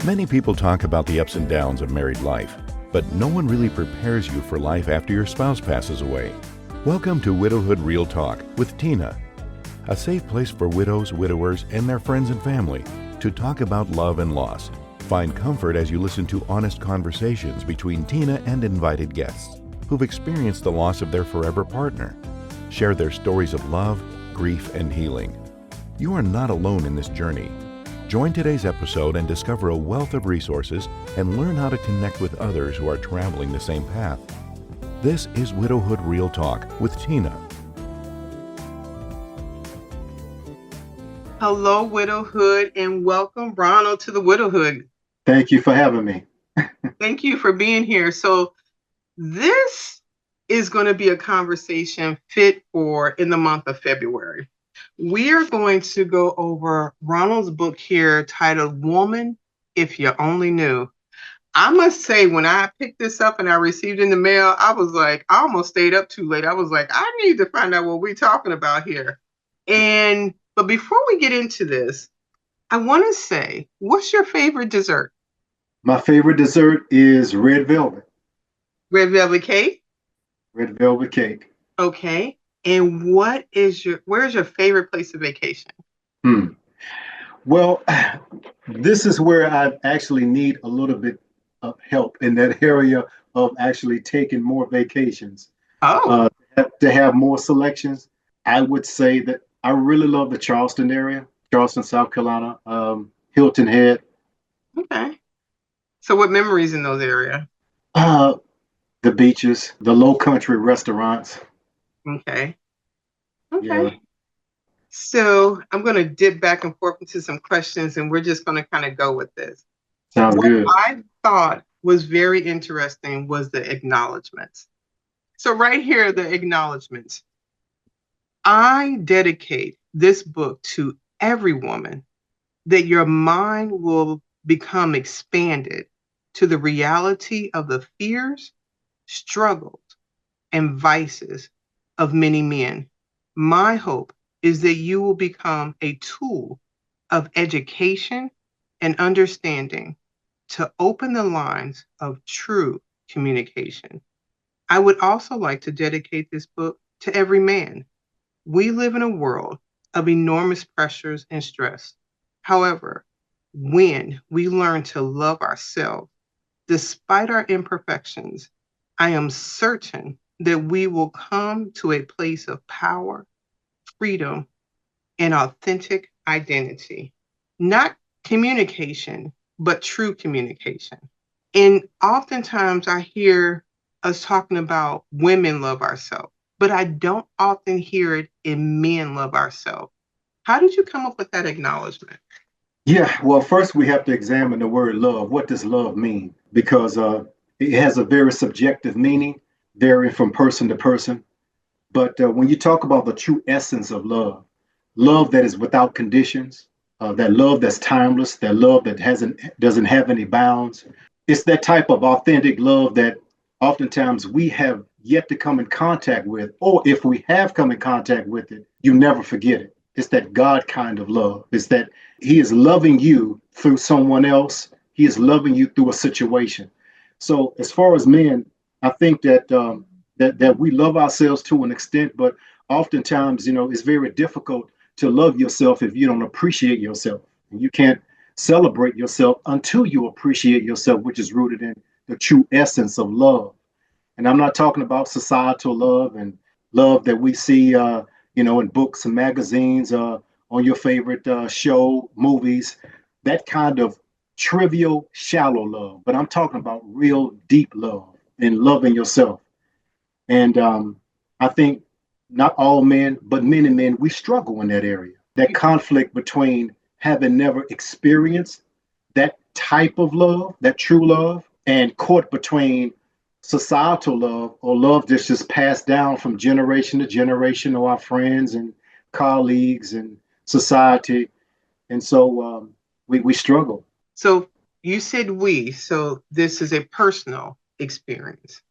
Many people talk about the ups and downs of married life, but no one really prepares you for life after your spouse passes away. Welcome to Widowhood Real Talk with Tina, a safe place for widows, widowers, and their friends and family to talk about love and loss. Find comfort as you listen to honest conversations between Tina and invited guests who've experienced the loss of their forever partner. Share their stories of love, grief, and healing. You are not alone in this journey. Join today's episode and discover a wealth of resources and learn how to connect with others who are traveling the same path. This is Widowhood Real Talk with Tina. Hello, Widowhood, and welcome, Ronald, to the Widowhood. Thank you for having me. Thank you for being here. So this is going to be a conversation fit for in the month of February. We are going to go over Ronald's book here titled Woman, If You Only Knew. I must say, when I picked this up and I received it in the mail, I was like, I almost stayed up too late. I was like, I need to find out what we're talking about here. But before we get into this, I want to say, what's your favorite dessert? My favorite dessert is red velvet. Red velvet cake? Red velvet cake. Okay. And where's your favorite place of vacation? Well, this is where I actually need a little bit of help in that area of actually taking more vacations. Oh. To have more selections. I would say that I really love the Charleston area, Charleston, South Carolina, Hilton Head. Okay. So what memories in those areas? The beaches, the low country restaurants. Okay. Yeah. So I'm going to dip back and forth into some questions, and we're just going to kind of go with this. Sounds good. What I thought was very interesting was the acknowledgments. So right here, the acknowledgments. I dedicate this book to every woman that your mind will become expanded to the reality of the fears, struggles, and vices of many men. My hope is that you will become a tool of education and understanding to open the lines of true communication. I would also like to dedicate this book to every man. We live in a world of enormous pressures and stress. However, when we learn to love ourselves, despite our imperfections, I am certain that we will come to a place of power, freedom, and authentic identity. Not communication, but true communication. And oftentimes I hear us talking about women love ourselves, but I don't often hear it in men love ourselves. How did you come up with that acknowledgement? Yeah, well, first we have to examine the word love. What does love mean? Because it has a very subjective meaning, varying from person to person. But when you talk about the true essence of love, love that is without conditions, that love that's timeless, that love that doesn't have any bounds, it's that type of authentic love that oftentimes we have yet to come in contact with, or if we have come in contact with it, you never forget it. It's that God kind of love. It's that He is loving you through someone else. He is loving you through a situation. So as far as men, I think that that we love ourselves to an extent, but oftentimes, it's very difficult to love yourself if you don't appreciate yourself. And you can't celebrate yourself until you appreciate yourself, which is rooted in the true essence of love. And I'm not talking about societal love and love that we see, in books and magazines, on your favorite show, movies, that kind of trivial, shallow love. But I'm talking about real deep love and loving yourself. And I think not all men, but many men, we struggle in that area. That conflict between having never experienced that type of love, that true love, and caught between societal love or love that's just passed down from generation to generation or our friends and colleagues and society. And so we struggle. So you said we, so this is a personal experience.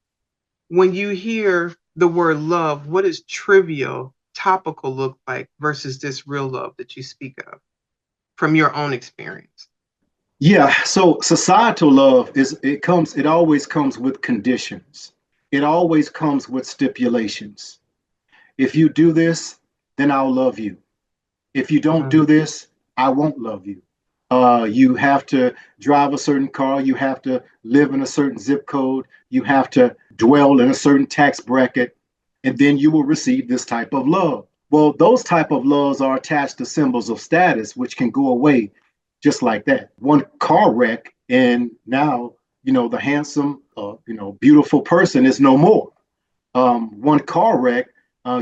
When you hear the word love, what does trivial, topical look like versus this real love that you speak of from your own experience? Yeah, so societal love it always comes with conditions. It always comes with stipulations. If you do this, then I'll love you. If you don't Mm, do this, I won't love you. You have to drive a certain car, you have to live in a certain zip code, you have to dwell in a certain tax bracket, and then you will receive this type of love. Well, those type of loves are attached to symbols of status, which can go away just like that. One car wreck, and now the handsome, beautiful person is no more. One car wreck,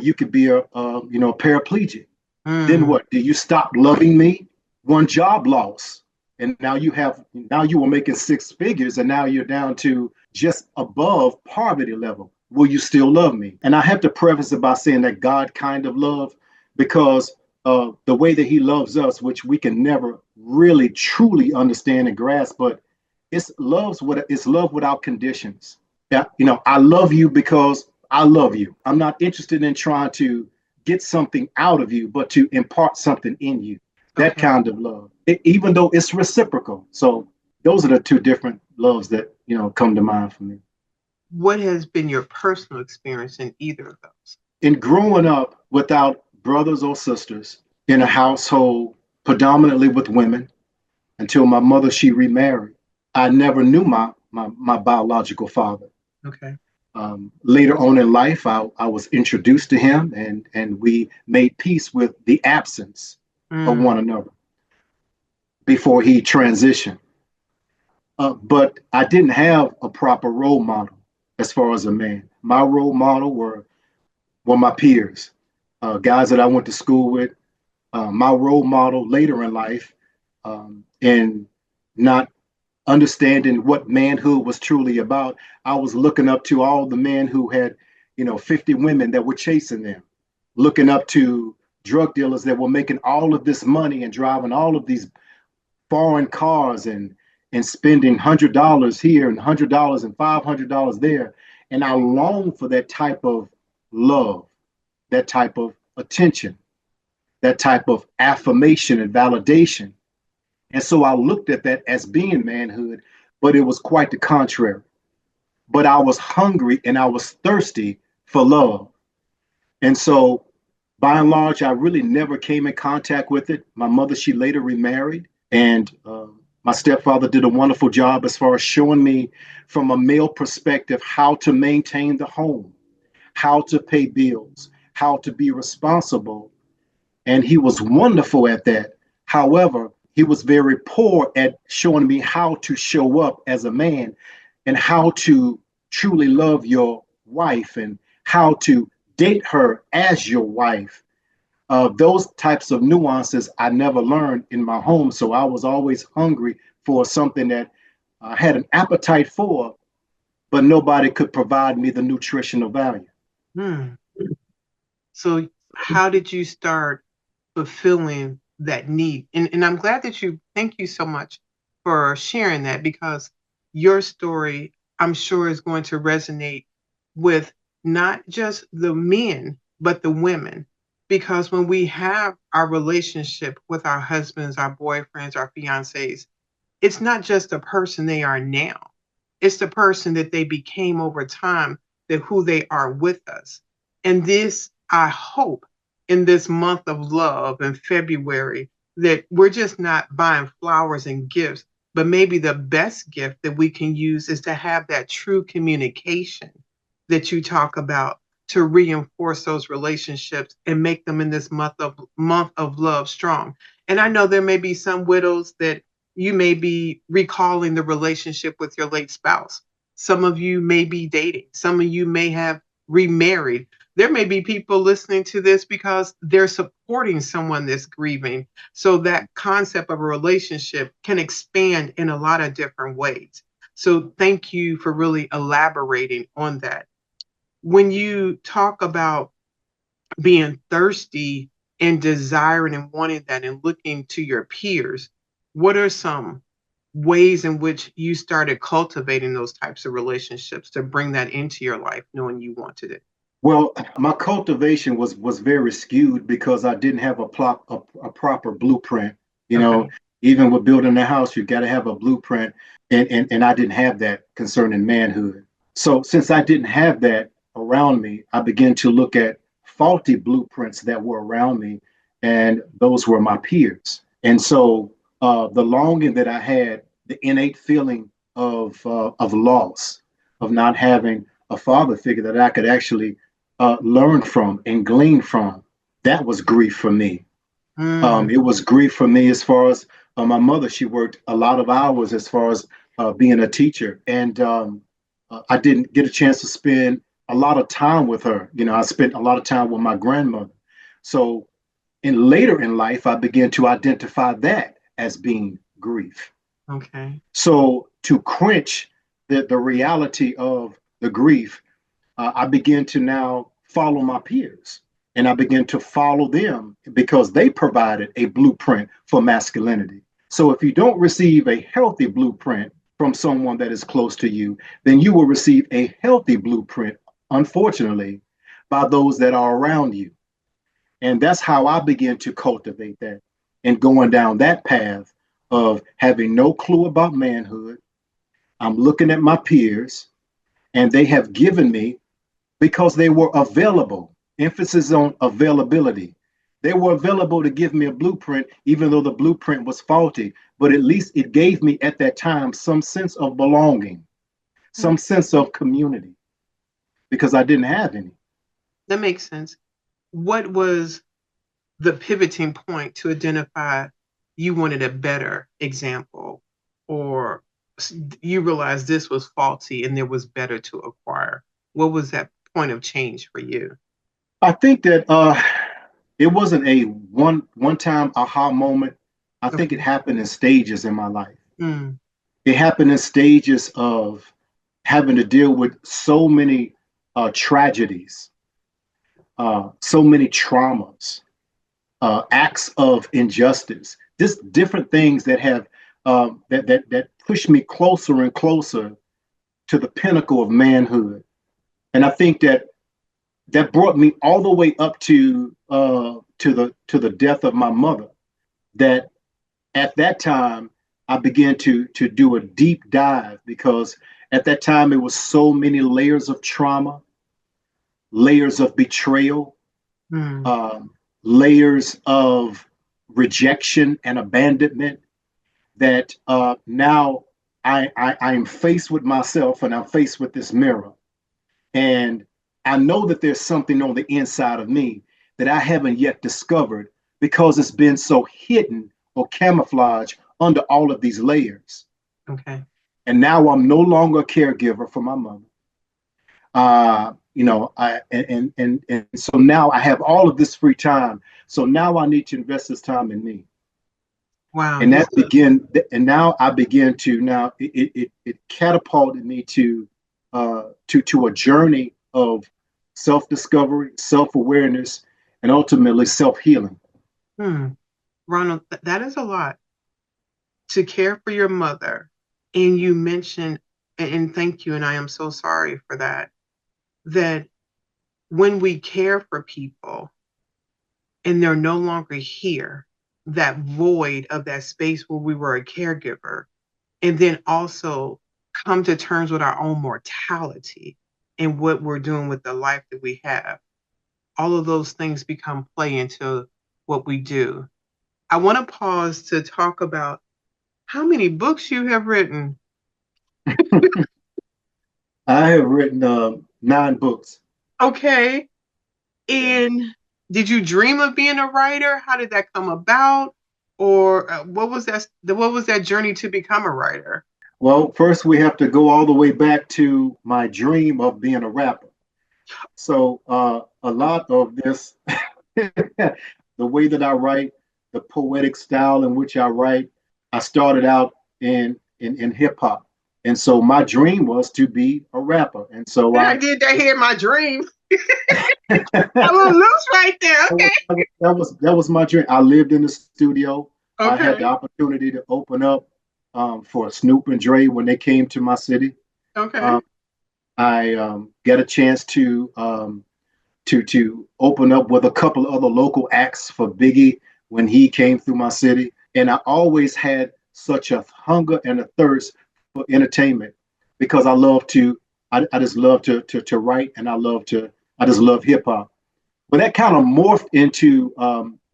you could be a paraplegic. Then mm, what? Do you stop loving me? One job loss, and now you were making six figures, and now you're down to just above poverty level. Will you still love me? And I have to preface it by saying that God kind of love, because the way that He loves us, which we can never really truly understand and grasp, but it's love without conditions. Yeah, I love you because I love you. I'm not interested in trying to get something out of you, but to impart something in you. That okay. kind of love, even though it's reciprocal. So those are the two different loves that come to mind for me. What has been your personal experience in either of those? In growing up without brothers or sisters in a household predominantly with women until my mother she remarried, I never knew my biological father. Okay. Later on in life, I was introduced to him, and we made peace with the absence of Mm, one another before he transitioned. But I didn't have a proper role model as far as a man. My role model were my peers, guys that I went to school with. My role model later in life, and not understanding what manhood was truly about, I was looking up to all the men who had, 50 women that were chasing them, looking up to drug dealers that were making all of this money and driving all of these foreign cars and spending $100 here and $100 and $500 there. And I longed for that type of love, that type of attention, that type of affirmation and validation. And so I looked at that as being manhood, but it was quite the contrary. But I was hungry and I was thirsty for love. And so by and large, I really never came in contact with it. My mother, she later remarried, and my stepfather did a wonderful job as far as showing me from a male perspective how to maintain the home, how to pay bills, how to be responsible. And he was wonderful at that. However, he was very poor at showing me how to show up as a man and how to truly love your wife and how to date her as your wife. Those types of nuances I never learned in my home. So I was always hungry for something that I had an appetite for, but nobody could provide me the nutritional value. mm. So, how did you start fulfilling that need? And I'm glad that thank you so much for sharing that, because your story, I'm sure, is going to resonate with not just the men, but the women. Because when we have our relationship with our husbands, our boyfriends, our fiancés, it's not just the person they are now, it's the person that they became over time, that who they are with us. And this, I hope, in this month of love in February, that we're just not buying flowers and gifts, but maybe the best gift that we can use is to have that true communication that you talk about, to reinforce those relationships and make them in this month of love strong. And I know there may be some widows that you may be recalling the relationship with your late spouse. Some of you may be dating. Some of you may have remarried. There may be people listening to this because they're supporting someone that's grieving. So that concept of a relationship can expand in a lot of different ways. So thank you for really elaborating on that. When you talk about being thirsty and desiring and wanting that and looking to your peers, what are some ways in which you started cultivating those types of relationships to bring that into your life, knowing you wanted it? Well, my cultivation was very skewed because I didn't have a proper blueprint. You know, Okay. Even with building a house, you got to have a blueprint. And I didn't have that concerning manhood. So since I didn't have that around me, I began to look at faulty blueprints that were around me, and those were my peers. And so the longing that I had, the innate feeling of loss, of not having a father figure that I could actually learn from and glean from, that was grief for me. It was grief for me as far as my mother. She worked a lot of hours as far as being a teacher, and I didn't get a chance to spend a lot of time with her. You know, I spent a lot of time with my grandmother. So, in later in life, I began to identify that as being grief. Okay. So, to quench the reality of the grief, I began to now follow my peers. And I began to follow them because they provided a blueprint for masculinity. So if you don't receive a healthy blueprint from someone that is close to you, then you will receive a healthy blueprint, unfortunately, by those that are around you. And that's how I began to cultivate that and going down that path of having no clue about manhood. I'm looking at my peers, and they have given me because they were available. Emphasis on availability. They were available to give me a blueprint, even though the blueprint was faulty, but at least it gave me at that time some sense of belonging, some sense of community, because I didn't have any. That makes sense. What was the pivoting point to identify you wanted a better example, or you realized this was faulty and there was better to acquire? What was that point of change for you? I think that it wasn't a one time aha moment. I think it Okay. happened in stages in my life. Mm. It happened in stages of having to deal with so many tragedies, so many traumas, acts of injustice, just different things that have that push me closer and closer to the pinnacle of manhood. And I think that that brought me all the way up to the death of my mother. That at that time I began to do a deep dive because at that time it was so many layers of trauma, layers of betrayal, Mm. layers of rejection and abandonment that now I am faced with myself and I'm faced with this mirror. And I know that there's something on the inside of me that I haven't yet discovered because it's been so hidden or camouflaged under all of these layers. Okay. And now I'm no longer a caregiver for my mother. And so now I have all of this free time. So now I need to invest this time in me. Wow. And that began, and now I began to now it catapulted me to a journey of self-discovery, self-awareness, and ultimately self-healing. Ronald, that is a lot to care for your mother. And you mentioned, and thank you, and I am so sorry for that, that when we care for people and they're no longer here, that void of that space where we were a caregiver, and then also come to terms with our own mortality and what we're doing with the life that we have. All of those things become play into what we do. I want to pause to talk about how many books you have written. I have written 9 books. Okay. Yeah. And did you dream of being a writer? How did that come about? Or what was that journey to become a writer? Well, first we have to go all the way back to my dream of being a rapper. So a lot of this, the way that I write, the poetic style in which I write, I started out in hip hop. And so my dream was to be a rapper. And so I did that here in my dream. A little loose right there. Okay. that was my dream. I lived in the studio. I had the Okay. opportunity to open up for Snoop and Dre when they came to my city. Okay. Um, I got a chance to open up with a couple of other local acts for Biggie when he came through my city. And I always had such a hunger and a thirst for entertainment because I just love to write, and I just love hip hop. But that kind of morphed into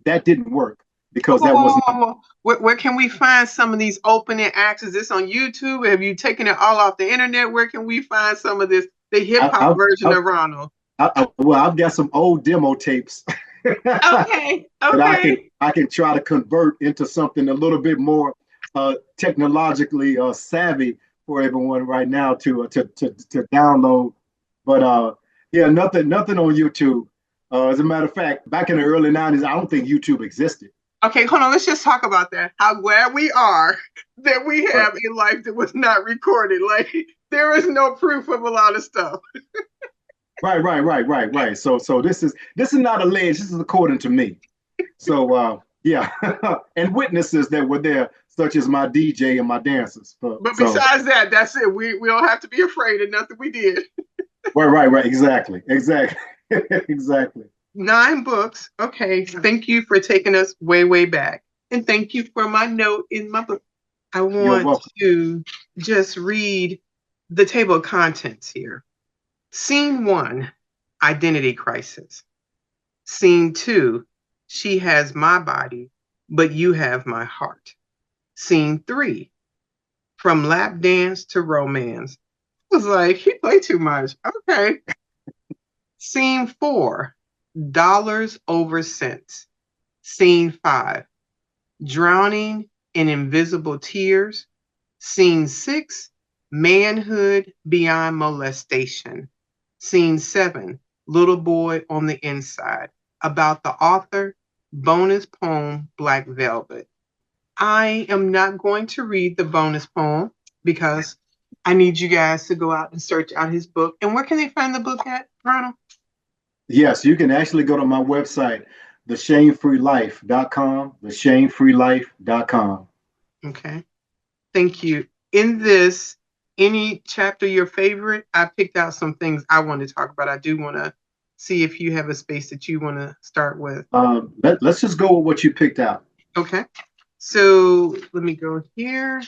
that didn't work because that was not. Where can we find some of these opening acts? Is this on YouTube? Have you taken it all off the internet? Where can we find some of this, the hip hop version of Ronald? Well, I've got some old demo tapes Okay, that okay. I can try to convert into something a little bit more technologically savvy for everyone right now to download. But yeah, nothing on YouTube. As a matter of fact, back in the early '90s, I don't think YouTube existed. Okay, hold on. Let's just talk about that. How glad we are that we Right, have a life that was not recorded. Like there is no proof of a lot of stuff. right. So this is not alleged. This is according to me. So yeah, and witnesses that were there, such as my DJ and my dancers. But So besides that, that's it. We don't have to be afraid of nothing we did. right, exactly, exactly. 9 books. Okay. Thank you for taking us way, way back. And thank you for my note in my book. I You're want welcome. to just read the table of contents here. Scene 1, identity crisis. Scene 2, she has my body, but you have my heart. Scene 3, from lap dance to romance. I was like, he played too much. Okay. Scene 4, dollars over cents. Scene 5, drowning in invisible tears. Scene 6, manhood beyond molestation. Scene 7, little boy on the inside. About the author, bonus poem, Black Velvet. I am not going to read the bonus poem because I need you guys to go out and search out his book. And where can they find the book at, Ronald? Yes, you can actually go to my website, theshamefreelife.com, theshamefreelife.com. Okay. Thank you. In this, any chapter your favorite, I picked out some things I want to talk about. I do want to see if you have a space that you want to start with. Let's just go with what you picked out. Okay. So let me go here.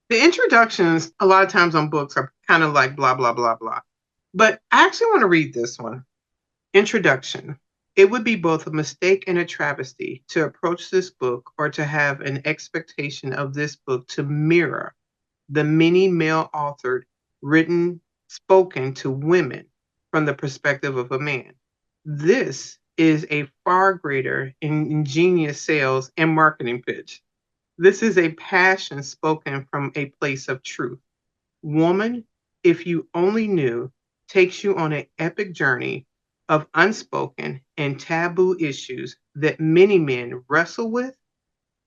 The introductions, a lot of times on books, are kind of like blah, blah, blah, blah. But I actually want to read this one. Introduction. It would be both a mistake and a travesty to approach this book or to have an expectation of this book to mirror the many male authored, written, spoken to women from the perspective of a man. This is a far greater ingenious sales and marketing pitch. This is a passion spoken from a place of truth. Woman, if you only knew, takes you on an epic journey of unspoken and taboo issues that many men wrestle with,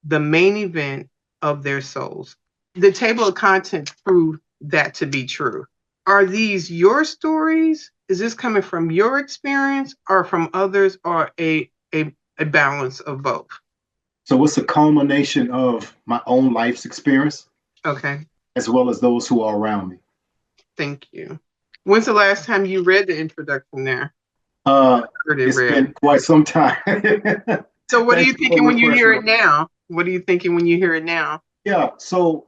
the main event of their souls. The table of contents prove that to be true. Are these your stories? Is this coming from your experience or from others, or a balance of both? So it's a culmination of my own life's experience, Okay, as well as those who are around me. thank you. When's the last time you read the introduction there? It's been quite some time. So what are you thinking when you hear it now? now? What are you thinking when you hear it now? Yeah, so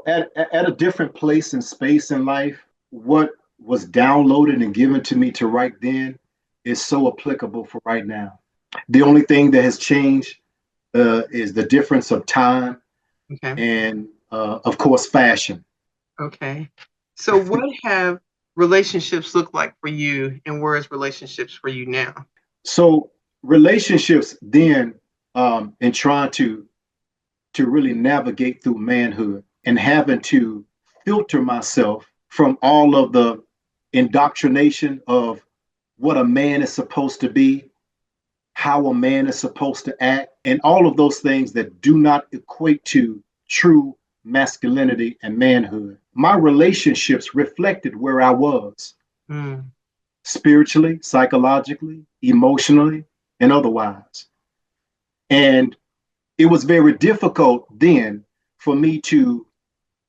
at a different place and space in life, what was downloaded and given to me to write then is so applicable for right now. The only thing that has changed is the difference of time Okay. and, of course, fashion. Okay. So what have relationships look like for you, and where is relationships for you now? So relationships then, in trying to really navigate through manhood and having to filter myself from all of the indoctrination of what a man is supposed to be, how a man is supposed to act, and all of those things that do not equate to true masculinity and manhood. My relationships reflected where I was spiritually, psychologically, emotionally, and otherwise. And it was very difficult then for me to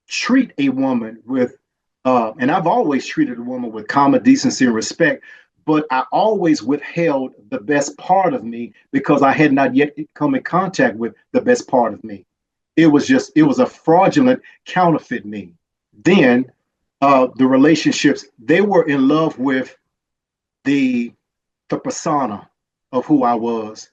treat a woman with, and I've always treated a woman with common decency and respect, but I always withheld the best part of me because I had not yet come in contact with the best part of me. It was a fraudulent counterfeit me. Then the relationships, they were in love with the the persona of who I was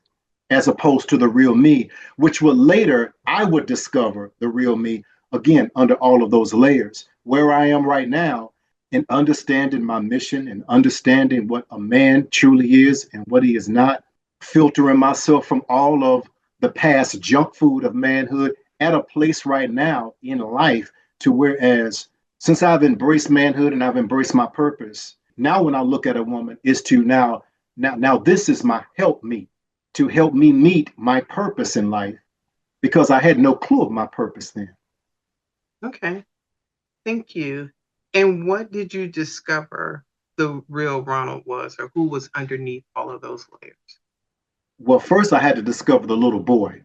as opposed to the real me, which would later I would discover the real me again under all of those layers. Where I am right now in understanding my mission and understanding what a man truly is and what he is not, filtering myself from all of the past junk food of manhood at a place right now in life to whereas since I've embraced manhood and I've embraced my purpose, now when I look at a woman is to now this is my help me to help me meet my purpose in life because I had no clue of my purpose then. Okay. Thank you. And what did you discover the real Ronald was, or who was underneath all of those layers? Well, first I had to discover the little boy.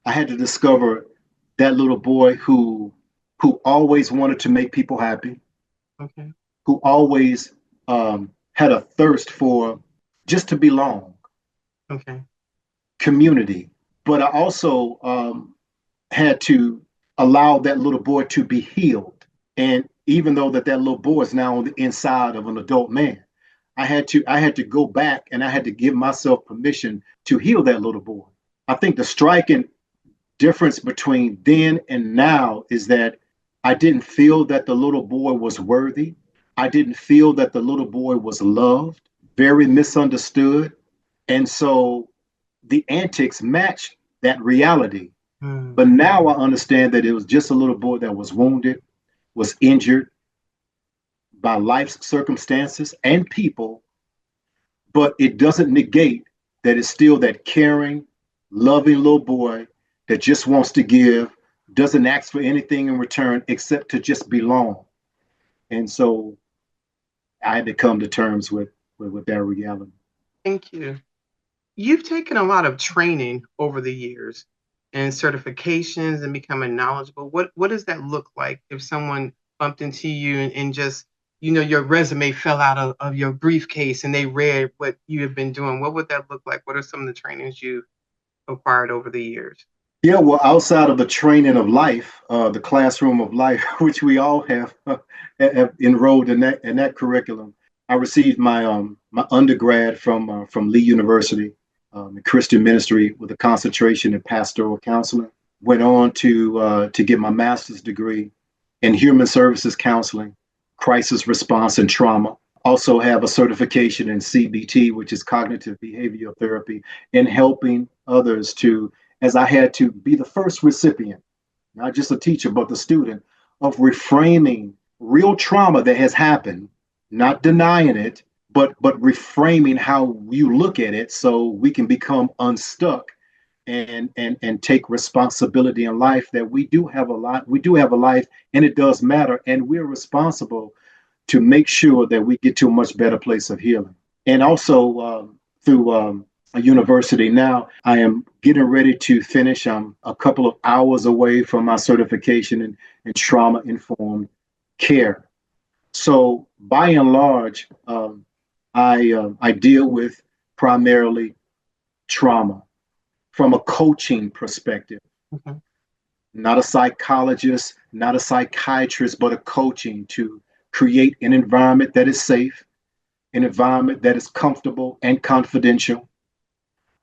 I had to discover that little boy who always wanted to make people happy, Okay. who always had a thirst for just to belong, Okay. community. But I also had to allow that little boy to be healed. And even though that little boy is now on the inside of an adult man, I had to go back and I had to give myself permission to heal that little boy. I think the striking difference between then and now is that I didn't feel that the little boy was worthy. I didn't feel that the little boy was loved, very misunderstood. And so the antics matched that reality. Mm. But now I understand that it was just a little boy that was wounded, was injured by life's circumstances and people, but it doesn't negate that it's still that caring, loving little boy that just wants to give, doesn't ask for anything in return except to just belong. And so I had to come to terms with that reality. Thank you. You've taken a lot of training over the years and certifications and becoming knowledgeable. What does that look like if someone bumped into you and just, your resume fell out of your briefcase and they read what you have been doing? What would that look like? What are some of the trainings you've acquired over the years? Yeah, well, outside of the training of life, the classroom of life, which we all have enrolled in that curriculum, I received my undergrad from Lee University in Christian ministry with a concentration in pastoral counseling. Went on to get my master's degree in human services counseling, crisis response and trauma. Also have a certification in CBT, which is cognitive behavioral therapy, in helping others to, as I had to be the first recipient, not just a teacher, but the student, of reframing real trauma that has happened, not denying it, but reframing how you look at it so we can become unstuck and take responsibility in life that we do have a life and it does matter and we're responsible to make sure that we get to a much better place of healing. And also through a university now, I am getting ready to finish. I'm a couple of hours away from my certification in trauma informed care. So by and large, I deal with primarily trauma from a coaching perspective, Mhm. not a psychologist, not a psychiatrist, but a coaching to create an environment that is safe, an environment that is comfortable and confidential,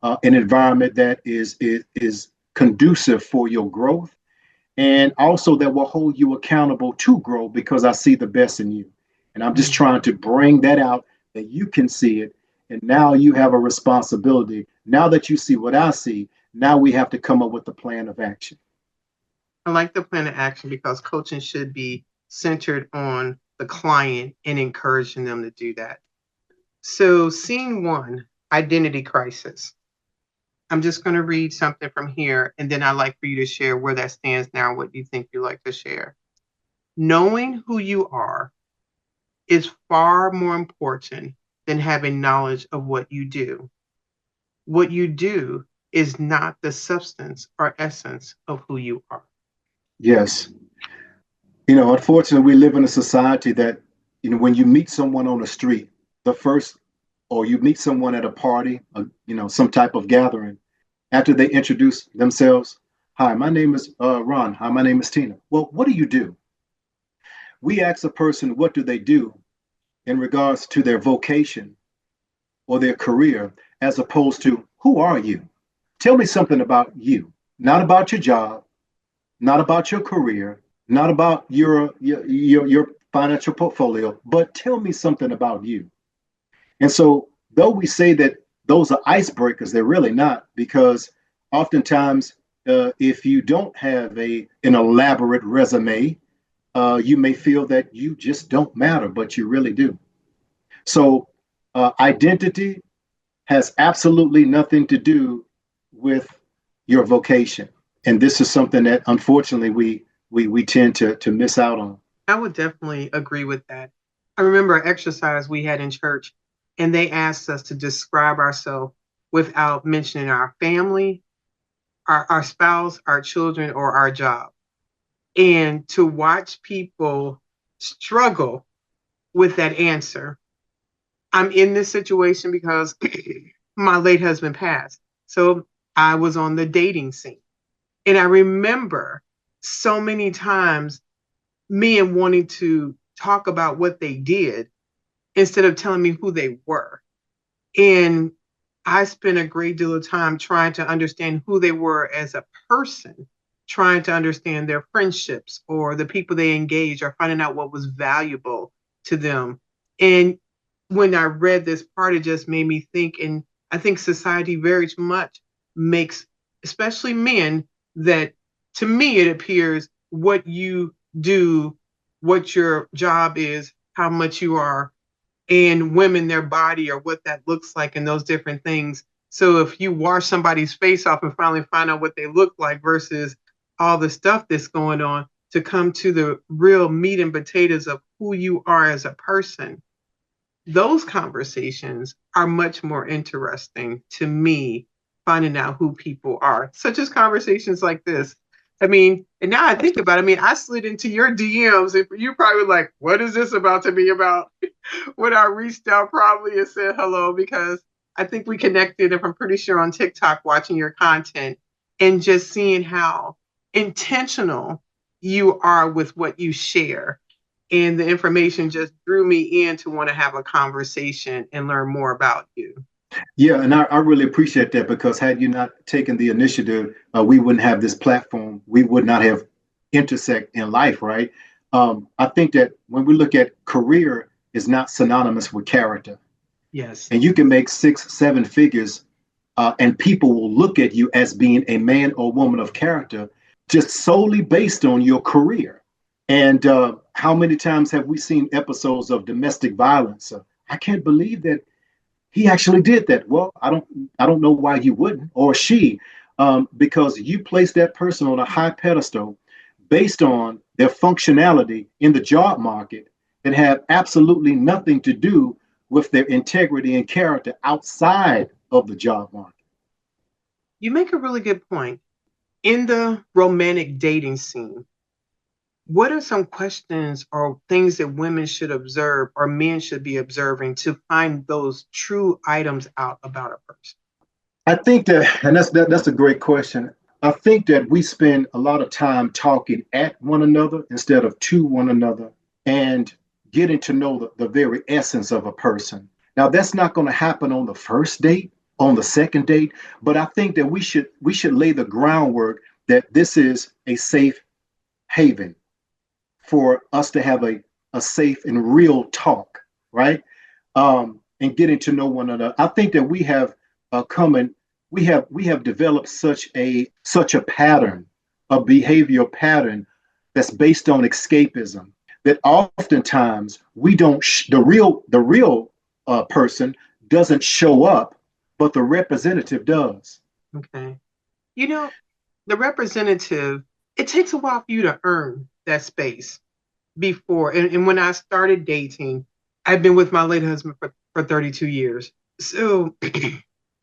an environment that is conducive for your growth, and also that will hold you accountable to grow because I see the best in you. And I'm just Mm. trying to bring that out that you can see it. And now you have a responsibility. Now that you see what I see, now we have to come up with a plan of action. I like the plan of action because coaching should be centered on the client and encouraging them to do that. So, scene one, identity crisis. I'm just going to read something from here, and then I'd like for you to share where that stands now, what you think you'd like to share. Knowing who you are is far more important than having knowledge of what you do. What you do is not the substance or essence of who you are. Yes. Unfortunately, we live in a society that, when you meet someone on the street, the first, or you meet someone at a party, some type of gathering, after they introduce themselves, hi, my name is Ron. Hi, my name is Tina. Well, what do you do? We ask a person, what do they do in regards to their vocation or their career, as opposed to, who are you? Tell me something about you, not about your job, not about your career, not about your financial portfolio, but tell me something about you. And so, though we say that those are icebreakers, they're really not, because oftentimes, if you don't have an elaborate resume, you may feel that you just don't matter, but you really do. So, identity has absolutely nothing to do with your vocation, and this is something that unfortunately we tend to miss out on. I would definitely agree with that. I remember an exercise we had in church, and they asked us to describe ourselves without mentioning our family, our spouse, our children, or our job. And to watch people struggle with that answer. I'm in this situation because my late husband passed. So I was on the dating scene. And I remember so many times men wanting to talk about what they did instead of telling me who they were. And I spent a great deal of time trying to understand who they were as a person, trying to understand their friendships or the people they engaged, or finding out what was valuable to them. And when I read this part, it just made me think, and I think society very much makes, especially men, that to me it appears what you do, what your job is, how much you are, and women, their body, or what that looks like, and those different things. So if you wash somebody's face off and finally find out what they look like versus all the stuff that's going on, to come to the real meat and potatoes of who you are as a person, those conversations are much more interesting to me, finding out who people are, such as conversations like this. I mean, and now I think about it, I mean, I slid into your DMs and you probably like, what is this about to be about? When I reached out probably and said hello, because I think we connected, if I'm pretty sure, on TikTok, watching your content and just seeing how intentional you are with what you share. And the information just drew me in to want to have a conversation and learn more about you. Yeah, and I really appreciate that, because had you not taken the initiative, we wouldn't have this platform. We would not have intersect in life, right? I think that when we look at career, is not synonymous with character. Yes. And you can make 6, 7 figures, and people will look at you as being a man or woman of character just solely based on your career. And how many times have we seen episodes of domestic violence? I can't believe that he actually did that. Well, I don't know why you wouldn't, or she, because you place that person on a high pedestal based on their functionality in the job market that have absolutely nothing to do with their integrity and character outside of the job market. You make a really good point. In the romantic dating scene, what are some questions or things that women should observe or men should be observing to find those true items out about a person? I think that, and that's a great question. I think that we spend a lot of time talking at one another instead of to one another, and getting to know the very essence of a person. Now, that's not going to happen on the first date, on the second date, but I think that we should lay the groundwork that this is a safe haven for us to have a safe and real talk, right? And getting to know one another. I think that we have we have developed such a pattern, a behavioral pattern that's based on escapism, that oftentimes we don't the real person doesn't show up, but the representative does. Okay. You know, the representative, it takes a while for you to earn that space before. And when I started dating, I've been with my late husband for 32 years. So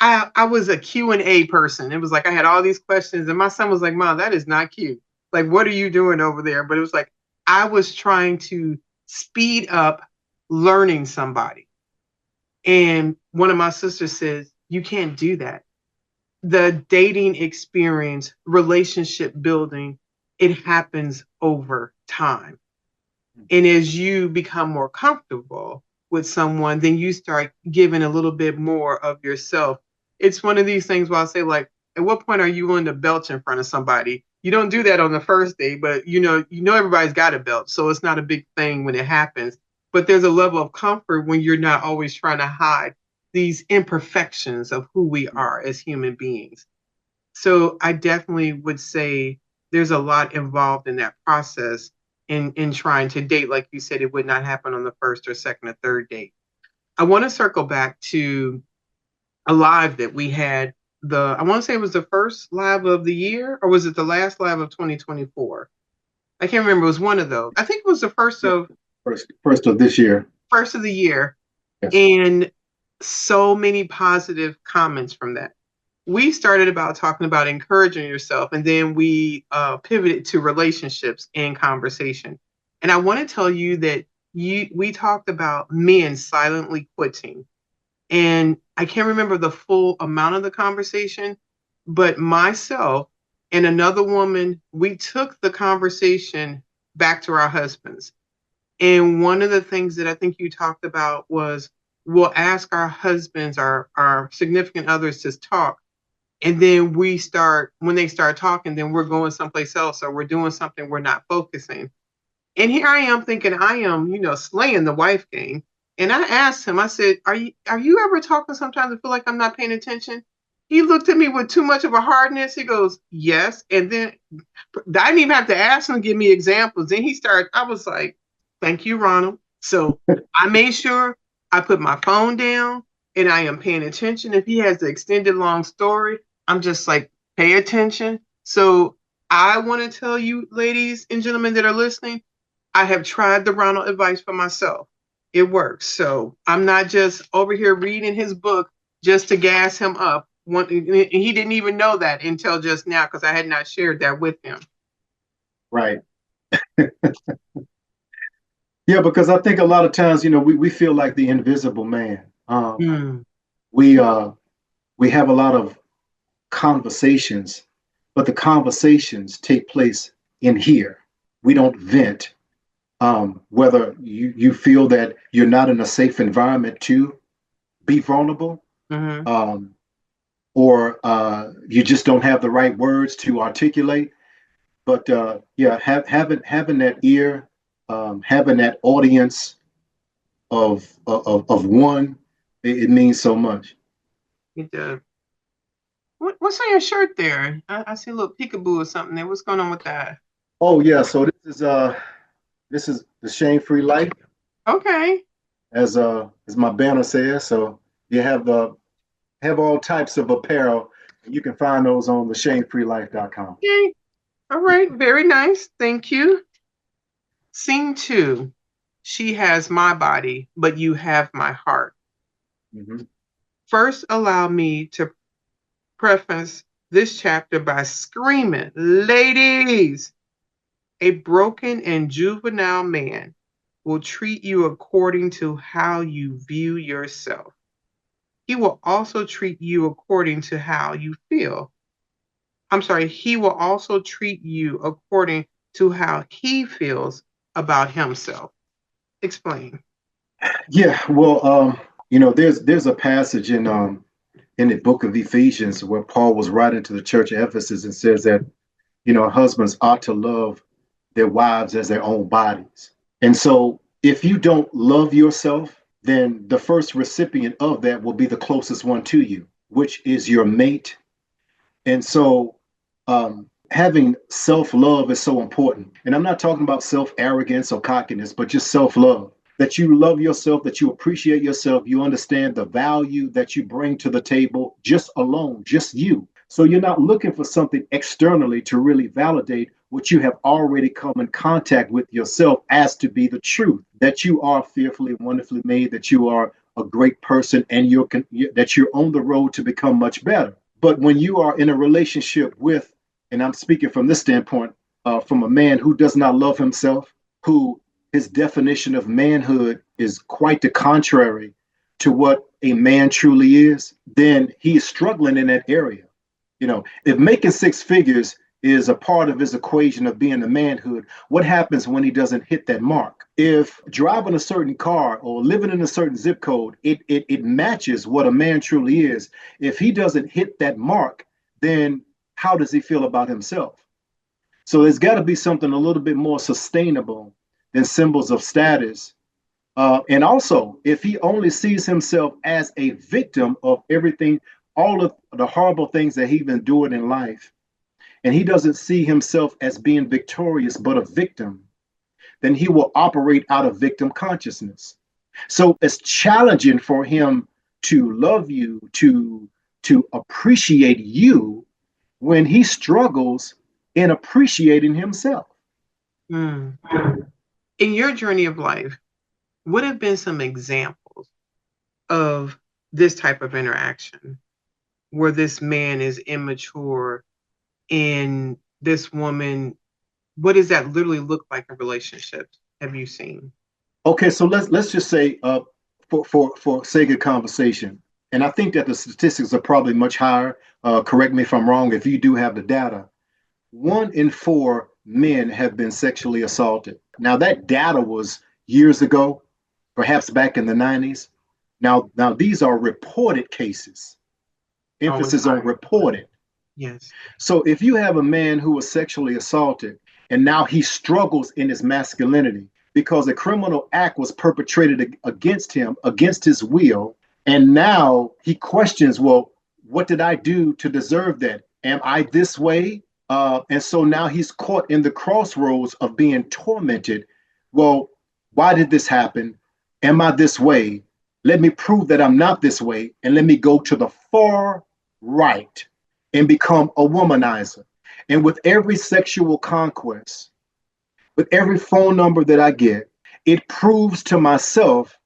I was a Q&A person. It was like I had all these questions, and my son was like, Mom, that is not cute. Like, what are you doing over there? But it was like, I was trying to speed up learning somebody. And one of my sisters says, you can't do that. The dating experience, relationship building, it happens over time. And as you become more comfortable with someone, then you start giving a little bit more of yourself. It's one of these things where I say, like, at what point are you willing to belch in front of somebody? You don't do that on the first day, but you know everybody's got a belch, so it's not a big thing when it happens. But there's a level of comfort when you're not always trying to hide these imperfections of who we are as human beings. So I definitely would say there's a lot involved in that process in trying to date. Like you said, it would not happen on the first or second or third date. I want to circle back to a live that we had. I want to say it was the first live of the year, or was it the last live of 2024? I can't remember. It was one of those. I think it was the first Yeah, of first of this year. first of the year. Yes. And so many positive comments from that. We started about talking about encouraging yourself, and then we pivoted to relationships and conversation. And I want to tell you that we talked about men silently quitting. And I can't remember the full amount of the conversation, but myself and another woman, we took the conversation back to our husbands. And one of the things that I think you talked about was we'll ask our husbands, our significant others to talk. And then when they start talking, then we're going someplace else, or we're doing something, we're not focusing. And here I am thinking I am, slaying the wife game. And I asked him, I said, are you ever talking sometimes and feel like I'm not paying attention? He looked at me with too much of a hardness. He goes, yes. And then I didn't even have to ask him to give me examples. Then I was like, thank you, Ronald. So I made sure I put my phone down and I am paying attention. If he has the extended long story, I'm just like, pay attention. So I want to tell you, ladies and gentlemen that are listening, I have tried the Ronald advice for myself. It works. So I'm not just over here reading his book just to gas him up. He didn't even know that until just now, because I had not shared that with him. Right. Yeah, because I think a lot of times, we feel like the invisible man. We have a lot of conversations, but the conversations take place in here. We don't vent. Whether you feel that you're not in a safe environment to be vulnerable, or you just don't have the right words to articulate. But yeah, having that ear, having that audience of one, it means so much. It does. What's on your shirt there? I see a little peekaboo or something there. What's going on with that? Oh yeah, so this is the shame-free life, Okay. as my banner says. So you have all types of apparel, and you can find those on the shamefreelife.com. Okay. All right. Very nice. Thank you. Scene 2. She has my body, but you have my heart. Mm-hmm. First, allow me to preface this chapter by screaming, ladies, a broken and juvenile man will treat you according to how you view yourself. He will also treat you according to how you feel. He will also treat you according to how he feels about himself. Explain. Yeah, well, there's a passage in the book of Ephesians where Paul was writing to the church of Ephesus and says that husbands ought to love their wives as their own bodies. And so if you don't love yourself, then the first recipient of that will be the closest one to you, which is your mate. And so having self-love is so important. And I'm not talking about self-arrogance or cockiness, but just self-love. That you love yourself, that you appreciate yourself, you understand the value that you bring to the table just alone, just you. So you're not looking for something externally to really validate what you have already come in contact with yourself as to be the truth, that you are fearfully and wonderfully made, that you are a great person, and that you're on the road to become much better. But when you are in a relationship with, and I'm speaking from this standpoint, from a man who does not love himself, who his definition of manhood is quite the contrary to what a man truly is, then he is struggling in that area. If making six figures is a part of his equation of being a manhood, what happens when he doesn't hit that mark? If driving a certain car or living in a certain zip code, it matches what a man truly is. If he doesn't hit that mark, then how does he feel about himself? So there's got to be something a little bit more sustainable than symbols of status. And also, if he only sees himself as a victim of everything, all of the horrible things that he's endured in life, and he doesn't see himself as being victorious but a victim, then he will operate out of victim consciousness. So it's challenging for him to love you, to appreciate you, when he struggles in appreciating himself. In your journey of life, what have been some examples of this type of interaction where this man is immature and this woman, what does that literally look like in relationships? Have you seen? Okay, so let's just say, for sake of conversation, and I think that the statistics are probably much higher. Correct me if I'm wrong if you do have the data. 1 in 4 men have been sexually assaulted. Now that data was years ago, perhaps back in the 90s. Now these are reported cases. Emphasis on reported. Yes. So if you have a man who was sexually assaulted and now he struggles in his masculinity because a criminal act was perpetrated against him, against his will, and now he questions, well, what did I do to deserve that? Am I this way? And so now he's caught in the crossroads of being tormented. Well, why did this happen? Am I this way? Let me prove that I'm not this way, and let me go to the far right and become a womanizer. And with every sexual conquest, with every phone number that I get, it proves to myself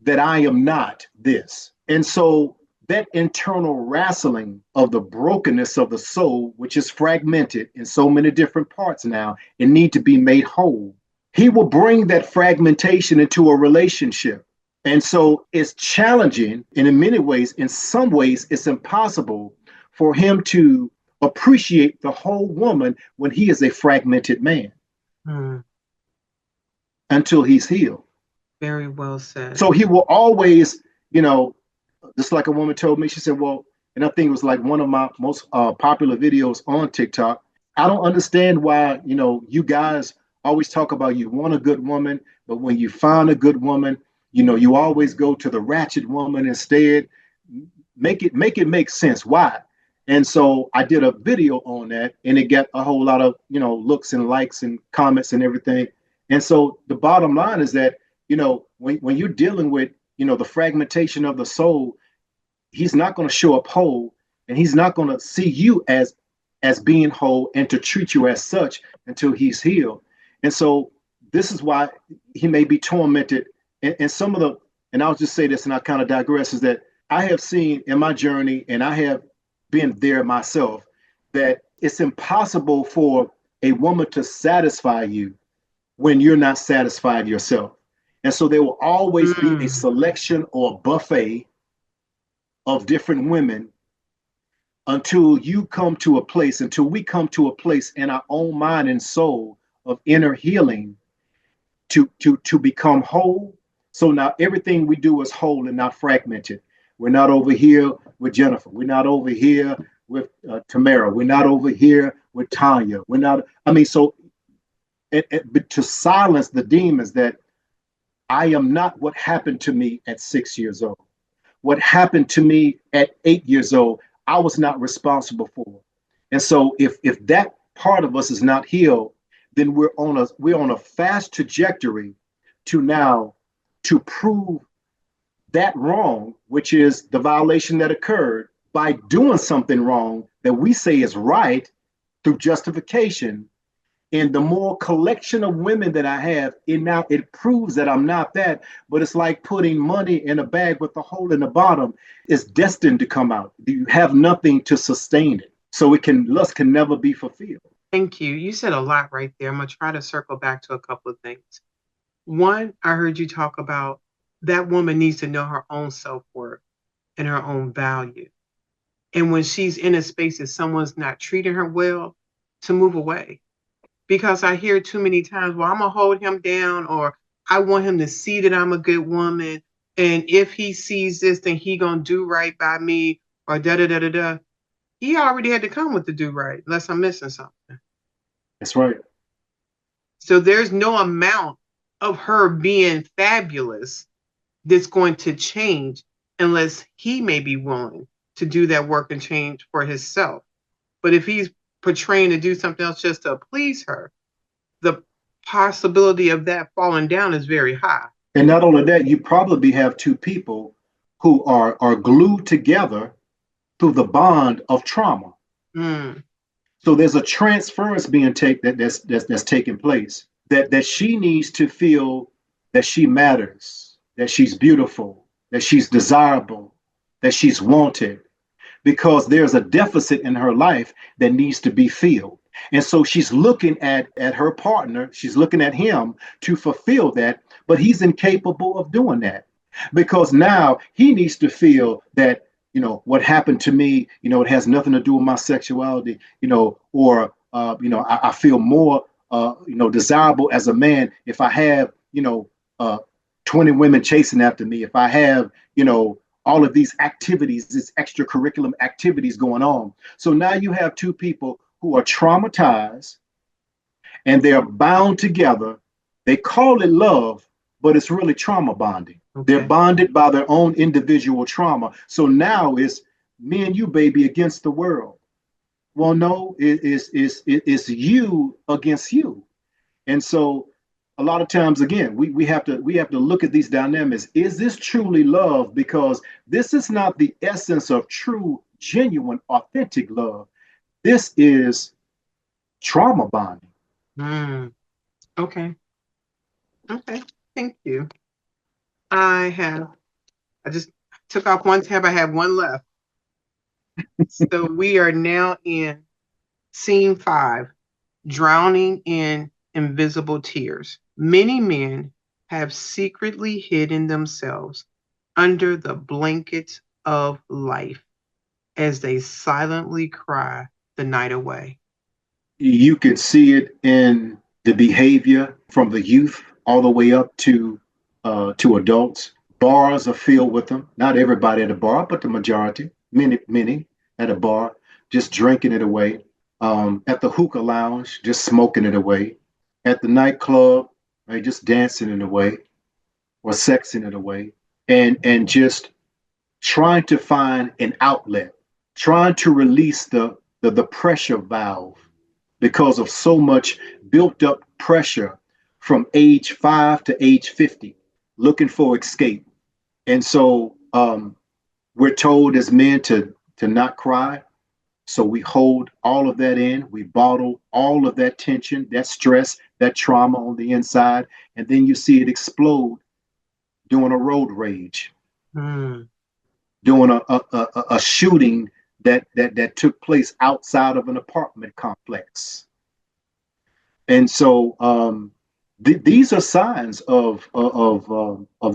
that I am not this. And so that internal wrestling of the brokenness of the soul, which is fragmented in so many different parts now and need to be made whole, he will bring that fragmentation into a relationship. And so it's challenging, and in many ways, in some ways, it's impossible for him to appreciate the whole woman when he is a fragmented man until he's healed. Very well said. So he will always, just like a woman told me, she said, well, and I think it was like one of my most popular videos on TikTok. I don't understand why, you guys always talk about you want a good woman, but when you find a good woman, you always go to the ratchet woman instead. Make it make sense. Why? And so I did a video on that, and it got a whole lot of, looks and likes and comments and everything. And so the bottom line is that, when you're dealing with, the fragmentation of the soul, he's not going to show up whole, and he's not going to see you as being whole and to treat you as such until he's healed. And so this is why he may be tormented. And some of the, and I'll just say this and I'll kind of digress, is that I have seen in my journey, and I have been there myself, that it's impossible for a woman to satisfy you when you're not satisfied yourself. And so there will always be a selection or a buffet of different women until we come to a place in our own mind and soul of inner healing to become whole. So now everything we do is whole and not fragmented. We're not over here with Jennifer. We're not over here with Tamara. We're not over here with Tanya. We're not, but to silence the demons that I am not what happened to me at 6 years old. What happened to me at 8 years old, I was not responsible for. And so if that part of us is not healed, then we're on a fast trajectory to prove that wrong, which is the violation that occurred by doing something wrong that we say is right through justification. And the more collection of women that I have, it proves that I'm not that. But it's like putting money in a bag with a hole in the bottom. It's destined to come out. You have nothing to sustain it. So lust can never be fulfilled. Thank you. You said a lot right there. I'm going to try to circle back to a couple of things. One, I heard you talk about that woman needs to know her own self-worth and her own value. And when she's in a space that someone's not treating her well, to move away. Because I hear too many times, well, I'm going to hold him down, or I want him to see that I'm a good woman. And if he sees this, then he going to do right by me, or da da da da da. He already had to come with the do right, unless I'm missing something. That's right. So there's no amount of her being fabulous that's going to change unless he may be willing to do that work and change for himself. But if he's portraying to do something else just to please her, the possibility of that falling down is very high. And not only that, you probably have two people who are glued together through the bond of trauma. Mm. So there's a transference being that's taking place. That she needs to feel that she matters, that she's beautiful, that she's desirable, that she's wanted, because there's a deficit in her life that needs to be filled. And so she's looking at her partner, she's looking at him to fulfill that, but he's incapable of doing that because now he needs to feel that, what happened to me, it has nothing to do with my sexuality, or, I feel more, desirable as a man if I have, 20 women chasing after me, if I have, all of these activities, these extracurricular activities going on. So now you have two people who are traumatized and they're bound together. They call it love, but it's really trauma bonding. Okay. They're bonded by their own individual trauma. So now it's me and you, baby, against the world. Well, no, it's you against you. And so a lot of times, again, we have to look at these dynamics. Is this truly love? Because this is not the essence of true, genuine, authentic love. This is trauma bonding. Okay. Thank you. I just took off one tab. I have one left. So we are now in scene 5, drowning in invisible tears. Many men have secretly hidden themselves under the blankets of life as they silently cry the night away. You can see it in the behavior from the youth all the way up to adults. Bars are filled with them. Not everybody at a bar, but the majority, many at a bar, just drinking it away. At the hookah lounge, just smoking it away. At the nightclub, right, just dancing it away or sexing it away. And just trying to find an outlet, trying to release the pressure valve because of so much built up pressure from age 5 to age 50, looking for escape. And so we're told as men to not cry. So we hold all of that in, we bottle all of that tension, that stress, that trauma on the inside, and then you see it explode during a road rage, during a shooting that took place outside of an apartment complex. And so these are signs of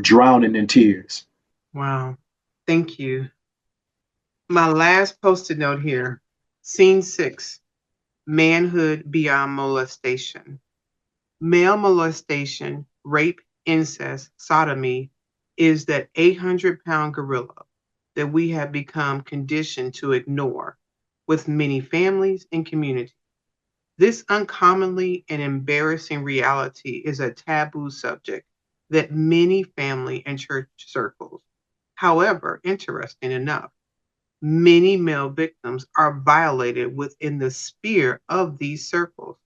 drowning in tears. Wow, thank you. My last post-it note here. Scene 6, manhood beyond molestation. Male molestation, rape, incest, sodomy is that 800-pound gorilla that we have become conditioned to ignore with many families and communities. This uncommonly and embarrassing reality is a taboo subject that many family and church circles. However, interesting enough, many male victims are violated within the sphere of these circles.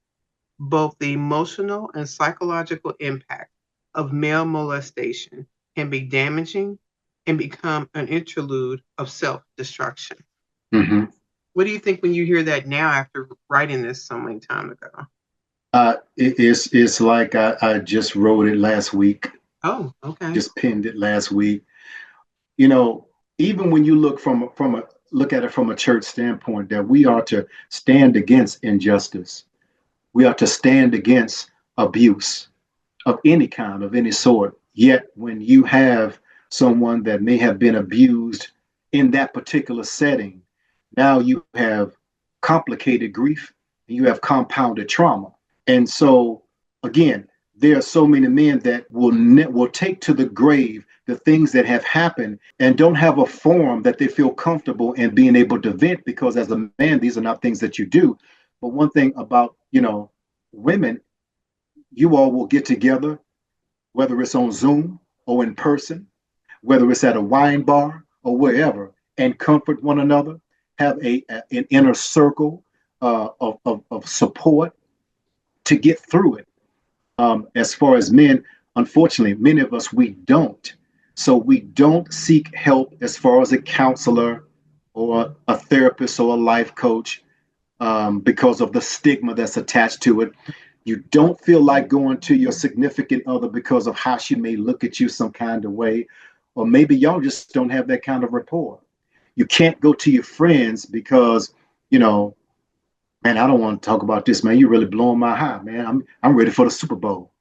Both the emotional and psychological impact of male molestation can be damaging and become an interlude of self-destruction. Mm-hmm. What do you think when you hear that now after writing this so many time ago? It's like I just wrote it last week. Oh, okay. Just penned it last week. Even when you look look at it from a church standpoint, that we are to stand against injustice. We are to stand against abuse of any kind, of any sort. Yet when you have someone that may have been abused in that particular setting, now you have complicated grief and you have compounded trauma. And so, again, there are so many men that will take to the grave the things that have happened and don't have a forum that they feel comfortable in being able to vent, because as a man, these are not things that you do. But one thing about, women, you all will get together, whether it's on Zoom or in person, whether it's at a wine bar or wherever, and comfort one another, have an inner circle of support to get through it. As far as men, unfortunately, many of us, we don't. So we don't seek help as far as a counselor or a therapist or a life coach, because of the stigma that's attached to it. You don't feel like going to your significant other because of how she may look at you some kind of way, or maybe y'all just don't have that kind of rapport. You can't go to your friends because, man, I don't want to talk about this, man. You're really blowing my high, man. I'm ready for the Super Bowl.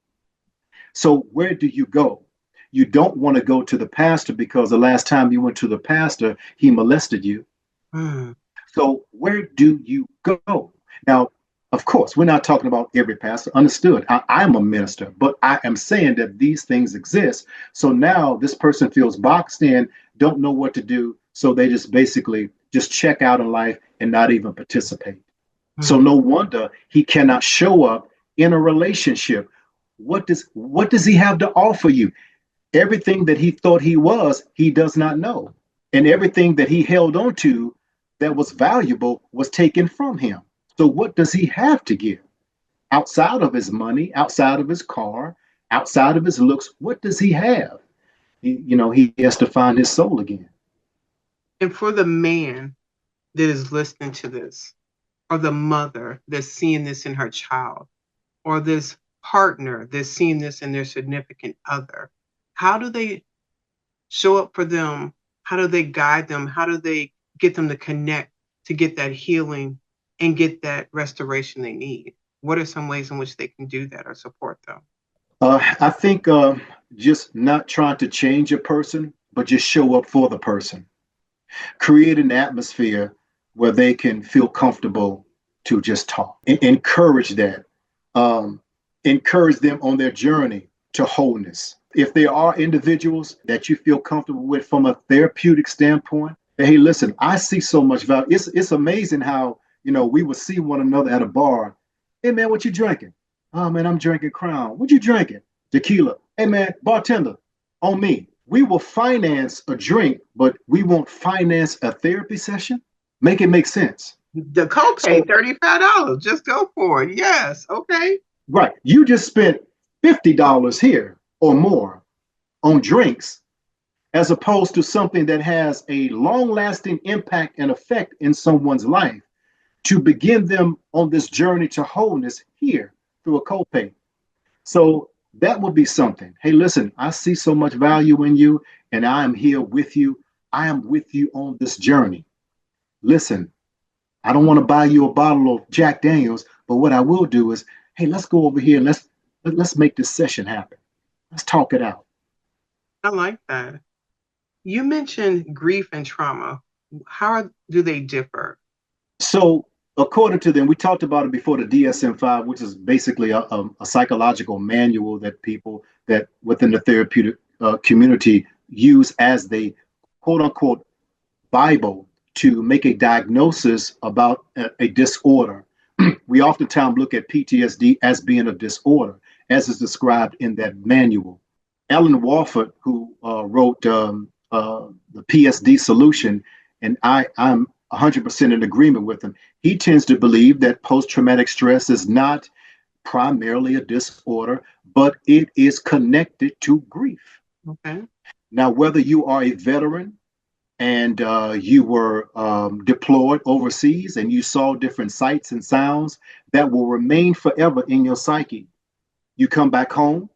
So where do you go? You don't want to go to the pastor because the last time you went to the pastor, he molested you. Mm. So where do you go? Now, of course, we're not talking about every pastor. Understood. I'm a minister, but I am saying that these things exist. So now this person feels boxed in, don't know what to do. So they just basically just check out in life and not even participate. So no wonder he cannot show up in a relationship. What does he have to offer you? Everything that he thought he was, he does not know. And everything that he held on to that was valuable was taken from him. So what does he have to give? Outside of his money, outside of his car, outside of his looks, what does he have? He has to find his soul again. And for the man that is listening to this, or the mother that's seeing this in her child, or this partner that's seeing this in their significant other, how do they show up for them? How do they guide them? How do they get them to connect to get that healing and get that restoration they need? What are some ways in which they can do that or support them? I think just not trying to change a person, but just show up for the person. Create an atmosphere where they can feel comfortable to just talk. Encourage that. Um, Encourage them on their journey to wholeness. If there are individuals that you feel comfortable with from a therapeutic standpoint, hey, listen, I see so much value. It's amazing how, we would see one another at a bar. Hey, man, what you drinking? Oh, man, I'm drinking Crown. What you drinking? Tequila. Hey, man, bartender, on me. We will finance a drink, but we won't finance a therapy session. Make it make sense. The copay, $35. Just go for it. Yes. Okay. Right. You just spent $50 here or more on drinks, as opposed to something that has a long lasting impact and effect in someone's life, to begin them on this journey to wholeness here through a copay. So that would be something. Hey, listen, I see so much value in you, and I am here with you. I am with you on this journey. Listen, I don't want to buy you a bottle of Jack Daniels, but what I will do is, hey, let's go over here and let's make this session happen. Let's talk it out. I like that. You mentioned grief and trauma. How do they differ? So, according to them, we talked about it before, the DSM-5, which is basically a psychological manual that people that within the therapeutic community use as the quote unquote Bible to make a diagnosis about a disorder. We oftentimes look at PTSD as being a disorder, as is described in that manual. Alan Wofford, who wrote the PSD solution, and I'm 100% in agreement with him. He tends to believe that post-traumatic stress is not primarily a disorder, but it is connected to grief. Okay. Now, whether you are a veteran and you were deployed overseas and you saw different sights and sounds that will remain forever in your psyche. You come back home,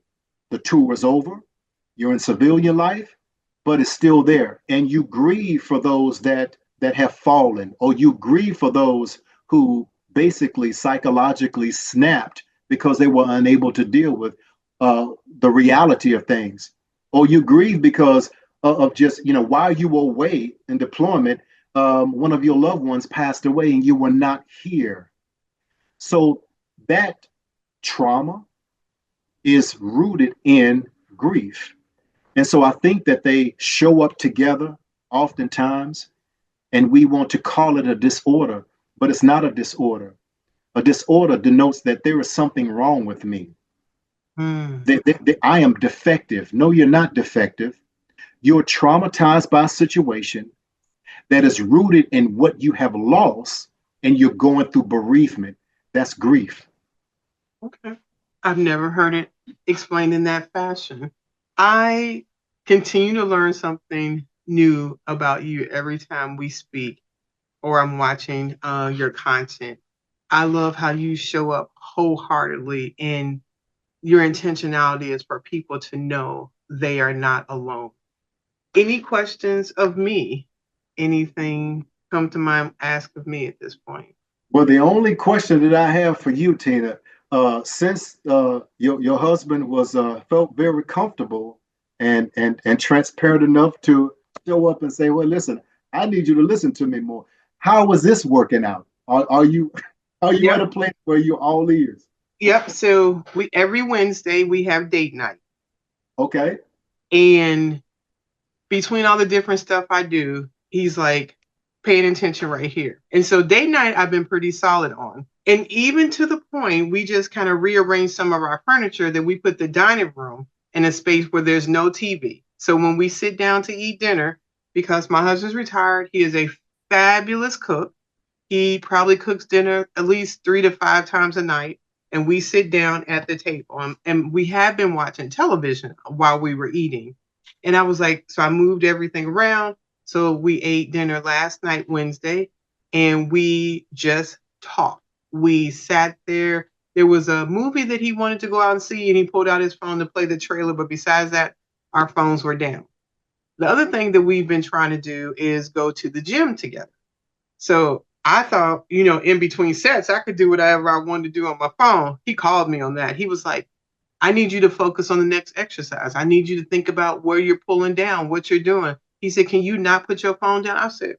the tour is over, you're in civilian life, but it's still there. And you grieve for those that have fallen, or you grieve for those who basically psychologically snapped because they were unable to deal with the reality of things. or you grieve because of just, while you were away in deployment, one of your loved ones passed away and you were not here. So that trauma is rooted in grief. And so I think that they show up together oftentimes, and we want to call it a disorder, but it's not a disorder. A disorder denotes that there is something wrong with me. Mm. I am defective. No, you're not defective. You're traumatized by a situation that is rooted in what you have lost, and you're going through bereavement. That's grief. Okay. I've never heard it explained in that fashion. I continue to learn something new about you every time we speak or I'm watching your content. I love how you show up wholeheartedly, and your intentionality is for people to know they are not alone. Any questions of me? Anything come to mind? Ask of me at this point. Well, the only question that I have for you, Tina, since your husband was felt very comfortable and transparent enough to show up and say, "Well, listen, I need you to listen to me more." How is this working out? Are you are you at Yep. a place where you're all ears? Yep. So we every Wednesday we have date night. Okay. And between all the different stuff I do, he's like paying attention right here. And so date night I've been pretty solid on. And even to the point we just kind of rearranged some of our furniture that we put the dining room in a space where there's no TV. So when we sit down to eat dinner, because my husband's retired, he is a fabulous cook. He probably cooks dinner at least 3 to 5 times a night. And we sit down at the table. And we have been watching television while we were eating. And I was like, so I moved everything around. So we ate dinner last night, Wednesday, and we just talked. We sat there. There was a movie that he wanted to go out and see, and he pulled out his phone to play the trailer. But besides that, our phones were down. The other thing that we've been trying to do is go to the gym together. So I thought, in between sets, I could do whatever I wanted to do on my phone. He called me on that. He was like, I need you to focus on the next exercise. I need you to think about where you're pulling down, what you're doing. He said, can you not put your phone down? I said,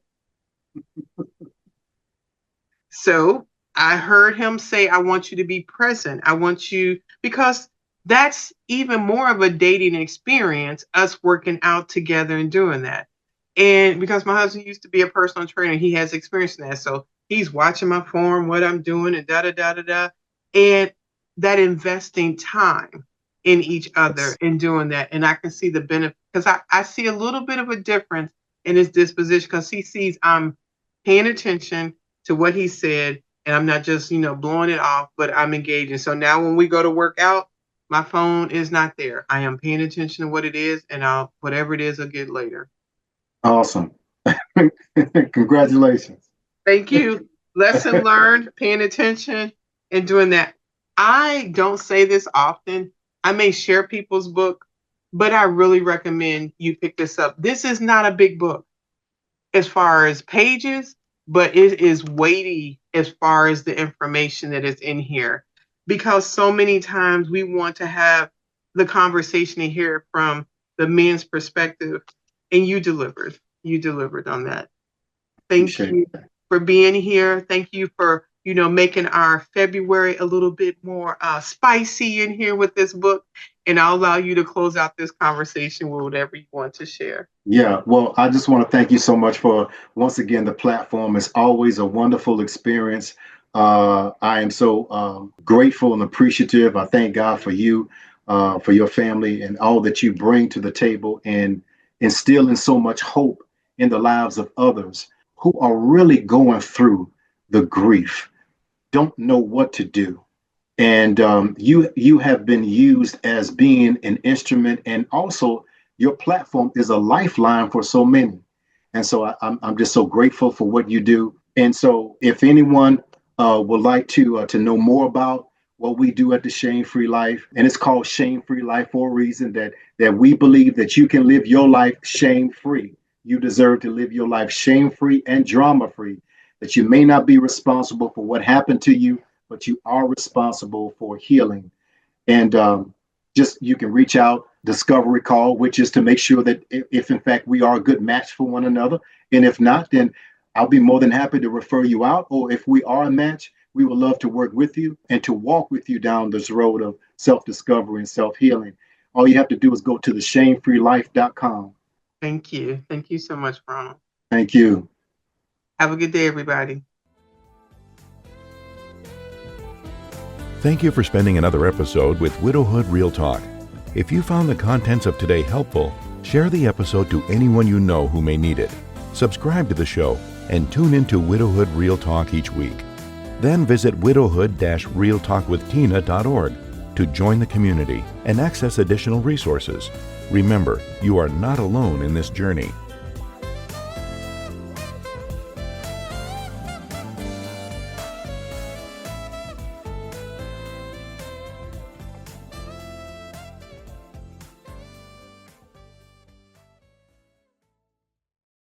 so I heard him say, I want you to be present. I want you, because that's even more of a dating experience, us working out together and doing that. And because my husband used to be a personal trainer, he has experience in that. So he's watching my form, what I'm doing, and da da da da da. And that investing time in each other and doing that. And I can see the benefit because I see a little bit of a difference in his disposition because he sees I'm paying attention to what he said and I'm not just, blowing it off, but I'm engaging. So now when we go to work out, my phone is not there. I am paying attention to what it is and whatever it is, I'll get later. Awesome. Congratulations. Thank you. Lesson learned, paying attention and doing that. I don't say this often. I may share people's book, but I really recommend you pick this up. This is not a big book as far as pages, but it is weighty as far as the information that is in here. Because so many times we want to have the conversation and hear it from the men's perspective, and you delivered. You delivered on that. Thank Appreciate you that. for being here. Thank you for, making our February a little bit more spicy in here with this book. And I'll allow you to close out this conversation with whatever you want to share. Yeah, well, I just want to thank you so much for once again the platform. It's always a wonderful experience. I am so grateful and appreciative. I thank God for your family, and all that you bring to the table, and instilling so much hope in the lives of others who are really going through the grief, don't know what to do. And you have been used as being an instrument, and also your platform is a lifeline for so many. And so I'm just so grateful for what you do. And so if anyone would like to know more about what we do at the Shame Free Life, and it's called Shame Free Life for a reason, that we believe that you can live your life shame free. You deserve to live your life shame free and drama free. That you may not be responsible for what happened to you, but you are responsible for healing. And just you can reach out discovery call, which is to make sure that if in fact we are a good match for one another. And if not, then I'll be more than happy to refer you out. Or if we are a match, we would love to work with you and to walk with you down this road of self-discovery and self-healing. All you have to do is go to theshamefreelife.com. Thank you. Thank you so much, Ronald. Thank you. Have a good day, everybody. Thank you for spending another episode with Widowhood Real Talk. If you found the contents of today helpful, share the episode to anyone you know who may need it. Subscribe to the show and tune into Widowhood Real Talk each week. Then visit widowhood-realtalkwithtina.org to join the community and access additional resources. Remember, you are not alone in this journey.